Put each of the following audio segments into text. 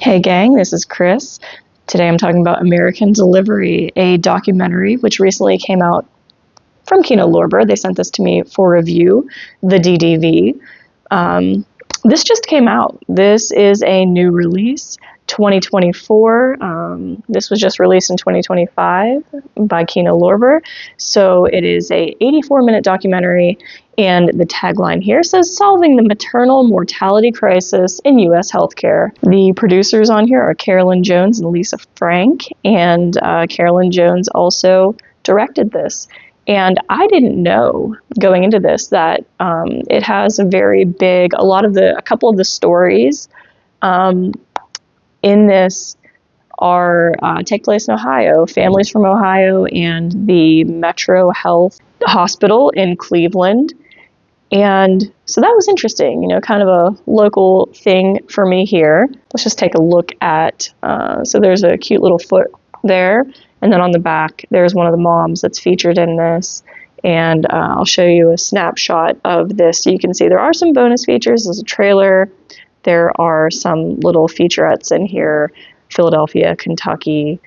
Hey gang, this is Chris. Today I'm talking about American Delivery, a documentary which recently came out from Kino Lorber. They sent this to me for review, the DDV. This just came out. This is a new release, 2024. This was just released in 2025 by Kino Lorber. So it is a 84-minute documentary, and the tagline here says, "Solving the Maternal Mortality Crisis in U.S. Healthcare." The producers on here are Carolyn Jones and Lisa Frank, and Carolyn Jones also directed this. And I didn't know going into this that it has a couple of the stories in this are take place in Ohio, families from Ohio and the Metro Health Hospital in Cleveland. And so that was interesting, kind of a local thing for me here. Let's just take a look at, so there's a cute little foot there. And then on the back, there's one of the moms that's featured in this. And I'll show you a snapshot of this so you can see there are some bonus features. There's a trailer. There are some little featurettes in here. Philadelphia, Kentucky,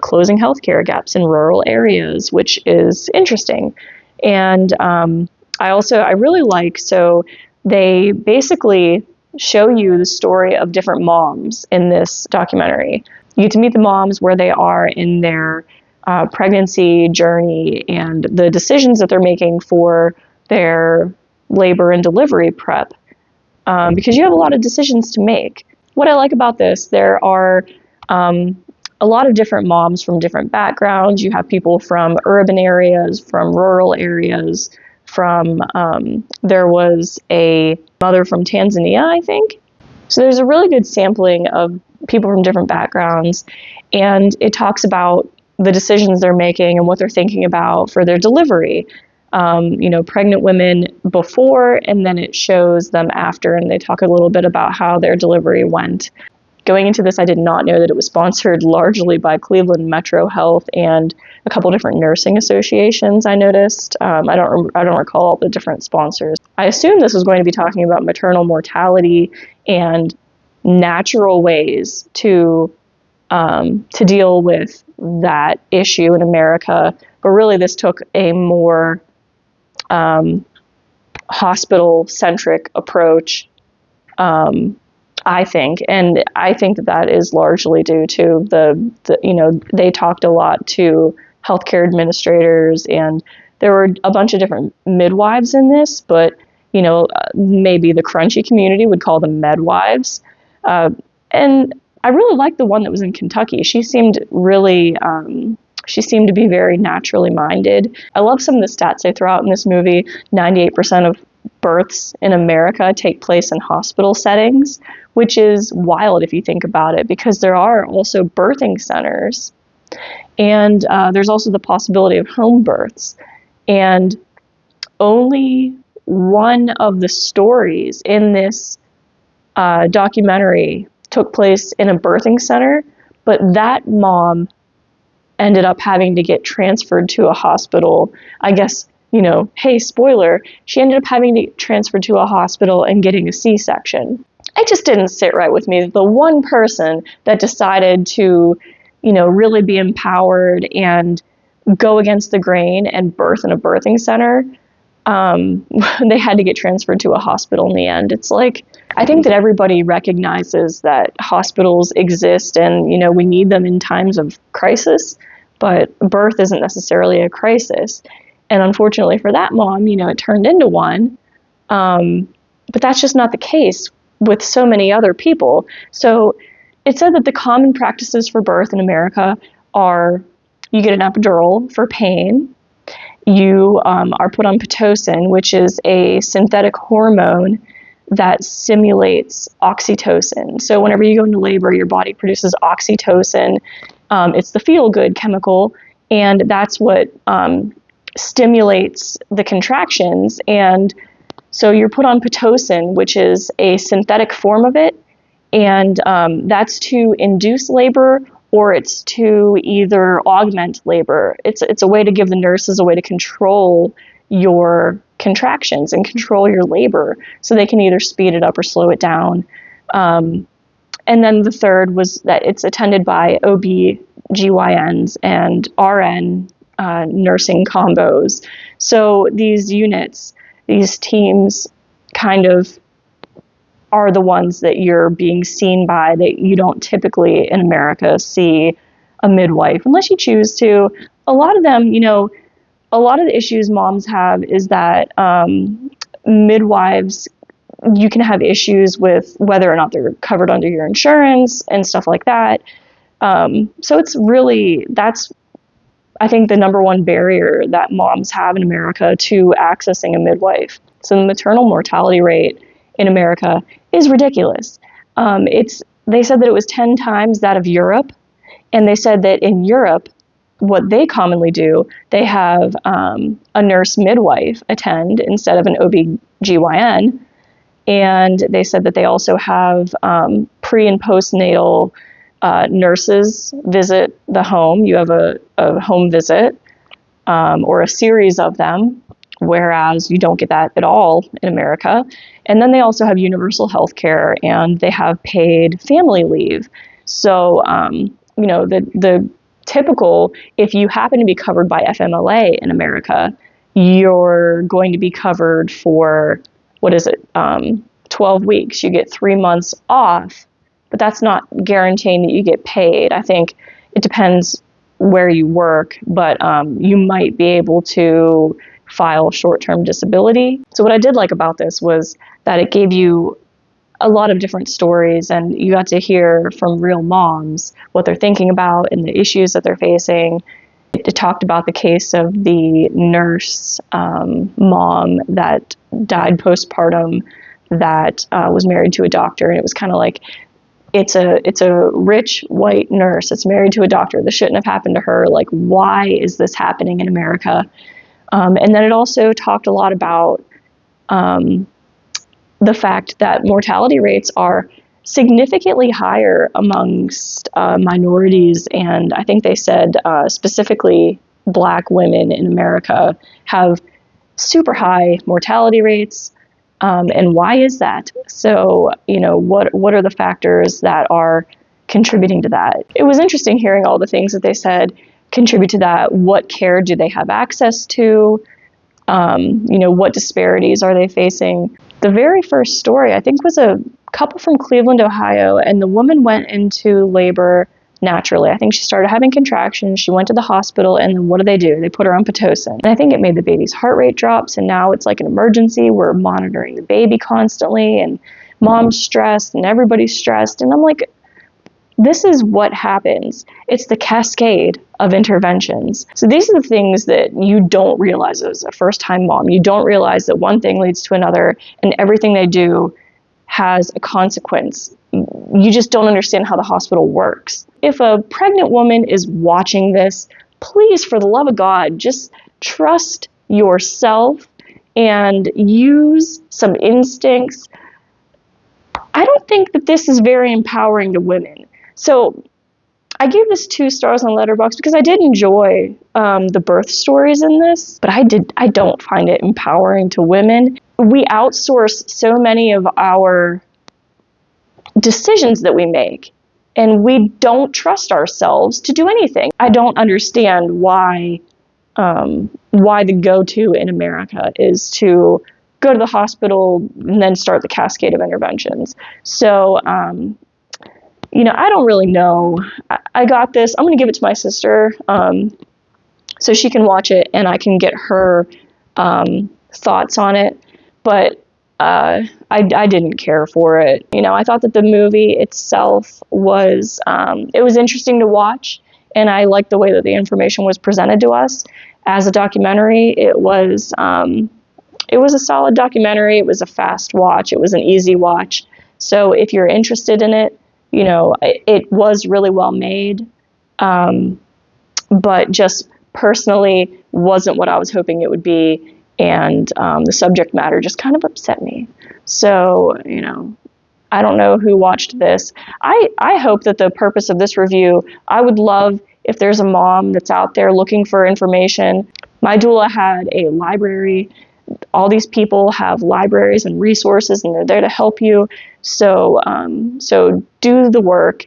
closing healthcare gaps in rural areas, which is interesting. And I really like, so they basically show you the story of different moms in this documentary. You get to meet the moms where they are in their pregnancy journey and the decisions that they're making for their labor and delivery prep, because you have a lot of decisions to make. What I like about this, there are a lot of different moms from different backgrounds. You have people from urban areas, from rural areas, there was a mother from Tanzania, I think. So there's a really good sampling of people from different backgrounds, and it talks about the decisions they're making and what they're thinking about for their delivery. Pregnant women before, and then it shows them after, and they talk a little bit about how their delivery went. Going into this, I did not know that it was sponsored largely by Cleveland Metro Health and a couple different nursing associations. I noticed. I don't recall all the different sponsors. I assume this was going to be talking about maternal mortality and natural ways to deal with that issue in America, but really this took a more hospital-centric approach, I think, and I think that is largely due to they talked a lot to healthcare administrators, and there were a bunch of different midwives in this, but maybe the crunchy community would call them medwives. And I really liked the one that was in Kentucky. She seemed to be very naturally minded. I love some of the stats they throw out in this movie. 98% of births in America take place in hospital settings, which is wild if you think about it, because there are also birthing centers. And there's also the possibility of home births. And only one of the stories in this documentary took place in a birthing center, but that mom ended up having to get transferred to a hospital. I guess, hey, spoiler, she ended up having to get transferred to a hospital and getting a C-section. It just didn't sit right with me. The one person that decided to, really be empowered and go against the grain and birth in a birthing center, they had to get transferred to a hospital in the end. It's like, I think that everybody recognizes that hospitals exist and, we need them in times of crisis, but birth isn't necessarily a crisis. And unfortunately for that mom, it turned into one. But that's just not the case with so many other people. So it said that the common practices for birth in America are you get an epidural for pain. You are put on Pitocin, which is a synthetic hormone that simulates oxytocin. So whenever you go into labor, your body produces oxytocin. It's the feel-good chemical, and that's what stimulates the contractions. And so you're put on Pitocin, which is a synthetic form of it, and that's to induce labor, or it's to either augment labor. It's a way to give the nurses a way to control your contractions and control your labor, so they can either speed it up or slow it down. And then the third was that it's attended by OB-GYNs and RN nursing combos. So these units, these teams kind of are the ones that you're being seen by, that you don't typically in America see a midwife unless you choose to. A lot of them, a lot of the issues moms have is that midwives, you can have issues with whether or not they're covered under your insurance and stuff like that. So it's really, that's, I think, the number one barrier that moms have in America to accessing a midwife. So the maternal mortality rate in America is ridiculous. They said that it was 10 times that of Europe. And they said that in Europe, what they commonly do, they have a nurse midwife attend instead of an OB-GYN. And they said that they also have pre and postnatal nurses visit the home. You have a home visit or a series of them, whereas you don't get that at all in America. And then they also have universal health care, and they have paid family leave. So, the typical, if you happen to be covered by FMLA in America, you're going to be covered for, 12 weeks. You get 3 months off, but that's not guaranteeing that you get paid. I think it depends where you work, but you might be able to file short-term disability. So what I did like about this was that it gave you a lot of different stories, and you got to hear from real moms what they're thinking about and the issues that they're facing. It talked about the case of the nurse mom that died postpartum that was married to a doctor, and it was kind of like, it's a rich white nurse that's married to a doctor. This shouldn't have happened to her. Like, why is this happening in America? And then it also talked a lot about the fact that mortality rates are significantly higher amongst minorities. And I think they said specifically Black women in America have super high mortality rates. And why is that? So, what are the factors that are contributing to that? It was interesting hearing all the things that they said contribute to that. What care do they have access to? What disparities are they facing? The very first story, I think, was a couple from Cleveland, Ohio, and the woman went into labor naturally. I think she started having contractions. She went to the hospital, and then what do? They put her on Pitocin. And I think it made the baby's heart rate drop, so now it's like an emergency. We're monitoring the baby constantly, and mom's stressed, and everybody's stressed. And I'm like, this is what happens. It's the cascade of interventions. So these are the things that you don't realize as a first-time mom. You don't realize that one thing leads to another, and everything they do has a consequence. You just don't understand how the hospital works. If a pregnant woman is watching this, please, for the love of God, just trust yourself and use some instincts. I don't think that this is very empowering to women. So I gave this 2 stars on Letterboxd because I did enjoy the birth stories in this, but I don't find it empowering to women. We outsource so many of our decisions that we make, and we don't trust ourselves to do anything. I don't understand why the go-to in America is to go to the hospital and then start the cascade of interventions. So, I don't really know. I got this. I'm going to give it to my sister so she can watch it and I can get her thoughts on it. But I didn't care for it. I thought that the movie itself was it was interesting to watch, and I liked the way that the information was presented to us as a documentary. It was a solid documentary. It was a fast watch. It was an easy watch. So if you're interested in it, it was really well made, but just personally wasn't what I was hoping it would be. And the subject matter just kind of upset me. So, I don't know who watched this. I hope that the purpose of this review, I would love if there's a mom that's out there looking for information. My doula had a library. All these people have libraries and resources, and they're there to help you. So do the work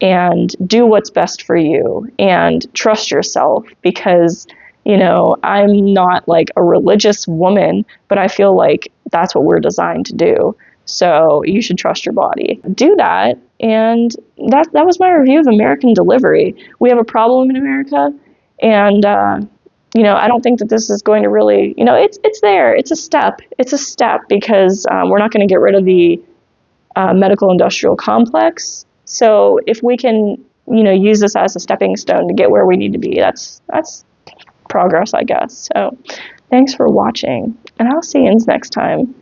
and do what's best for you and trust yourself, because I'm not like a religious woman, but I feel like that's what we're designed to do. So you should trust your body. Do that. And that was my review of American Delivery. We have a problem in America, and I don't think that this is going to really, it's there. It's a step. It's a step, because we're not going to get rid of the medical industrial complex. So if we can, use this as a stepping stone to get where we need to be, that's progress, I guess. So thanks for watching, and I'll see you next time.